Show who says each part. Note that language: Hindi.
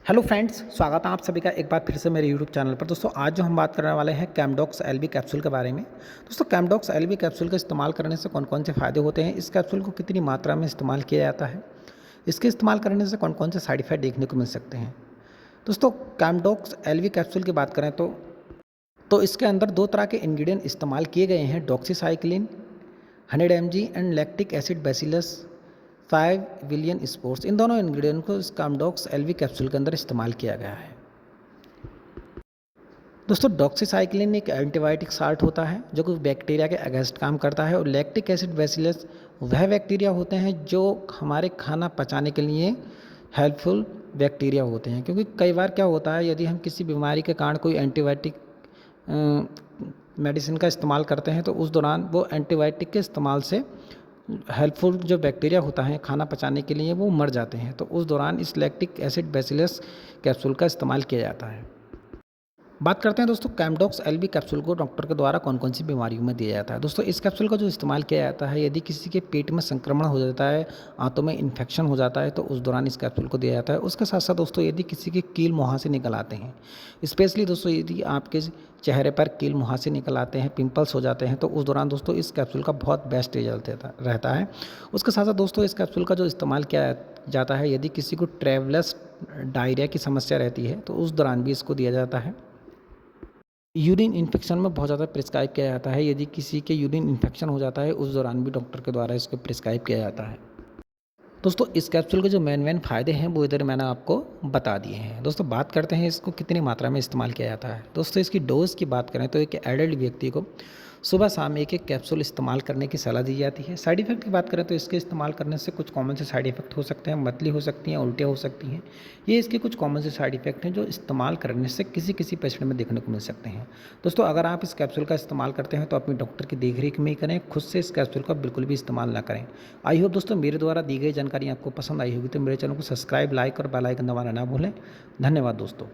Speaker 1: हेलो फ्रेंड्स, स्वागत है आप सभी का एक बार फिर से मेरे यूट्यूब चैनल पर। दोस्तों आज जो हम बात करने वाले हैं कैम्पडॉक्स एलबी कैप्सूल के बारे में। दोस्तों कैम्पडॉक्स एलबी कैप्सूल का इस्तेमाल करने से कौन कौन से फ़ायदे होते हैं, इस कैप्सूल को कितनी मात्रा में इस्तेमाल किया जाता है, इसके इस्तेमाल करने से कौन कौन से साइड इफेक्ट देखने को मिल सकते हैं। दोस्तों कैम्पडॉक्स एलबी कैप्सूल की बात करें तो इसके अंदर दो तरह के इंग्रेडिएंट इस्तेमाल किए गए हैं, doxycycline 100 mg and lactic acid bacillus 5 billion spores. इन दोनों इंग्रेडिएंट को इस कैम्पडॉक्स एलवी कैप्सूल के अंदर इस्तेमाल किया गया है। दोस्तों डॉक्सीसाइक्लिन एक एंटीबायोटिक साल्ट होता है जो कि बैक्टीरिया के अगेंस्ट काम करता है, और लैक्टिक एसिड बैसिलस वह बैक्टीरिया होते हैं जो हमारे खाना पचाने के लिए हेल्पफुल बैक्टीरिया होते हैं। क्योंकि कई बार क्या होता है, यदि हम किसी बीमारी के कारण कोई एंटीबायोटिक मेडिसिन का इस्तेमाल करते हैं तो उस दौरान वो एंटीबायोटिक के इस्तेमाल से हेल्पफुल जो बैक्टीरिया होता है खाना पचाने के लिए वो मर जाते हैं। तो उस दौरान इस लैक्टिक एसिड बैसिलस कैप्सूल का इस्तेमाल किया जाता है। बात करते हैं दोस्तों कैम्पडॉक्स एलबी कैप्सूल को डॉक्टर के द्वारा कौन कौन सी बीमारियों में दिया जाता है। दोस्तों इस कैप्सूल का जो इस्तेमाल किया जाता है, यदि किसी के पेट में संक्रमण हो जाता है, आंतों में इन्फेक्शन हो जाता है, तो उस दौरान इस कैप्सूल को दिया जाता है। उसके साथ साथ दोस्तों यदि किसी के कील मुहासे निकल आते हैं, स्पेशली दोस्तों यदि आपके चेहरे पर कील मुहासे निकल आते हैं, पिंपल्स हो जाते हैं, तो उस दौरान दोस्तों इस कैप्सूल का बहुत बेस्ट रिजल्ट रहता है। उसके साथ साथ दोस्तों इस कैप्सूल का जो इस्तेमाल किया जाता है, यदि किसी को ट्रैवलस डायरिया की समस्या रहती है तो उस दौरान भी इसको दिया जाता है। यूरिन इन्फेक्शन में बहुत ज़्यादा प्रिस्क्राइब किया जाता है, यदि किसी के यूरिन इन्फेक्शन हो जाता है उस दौरान भी डॉक्टर के द्वारा इसको प्रिस्क्राइब किया जाता है। दोस्तों इस कैप्सूल के जो मेन फ़ायदे हैं वो इधर मैंने आपको बता दिए हैं। दोस्तों बात करते हैं इसको कितनी मात्रा में इस्तेमाल किया जाता है। दोस्तों इसकी डोज़ की बात करें तो एक एडल्ट व्यक्ति को सुबह शाम एक एक कैप्सूल इस्तेमाल करने की सलाह दी जाती है। साइड इफ़ेक्ट की बात करें तो इसके इस्तेमाल करने से कुछ कॉमन से साइड इफ़ेक्ट हो सकते हैं, मतली हो सकती हैं, उल्टियाँ हो सकती हैं। ये इसके कुछ कॉमन से साइड इफ़ेक्ट हैं जो इस्तेमाल करने से किसी किसी पेशेंट में देखने को मिल सकते हैं। दोस्तों अगर आप इस कैप्सूल का इस्तेमाल करते हैं तो अपने डॉक्टर की देखरेख में ही करें, खुद से इस कैप्सूल का बिल्कुल भी इस्तेमाल ना करें। आई होप दोस्तों मेरे द्वारा दी गई जानकारी आपको पसंद आई होगी, तो मेरे चैनल को सब्सक्राइब, लाइक और बेल आइकन दबाना ना भूलें। धन्यवाद दोस्तों।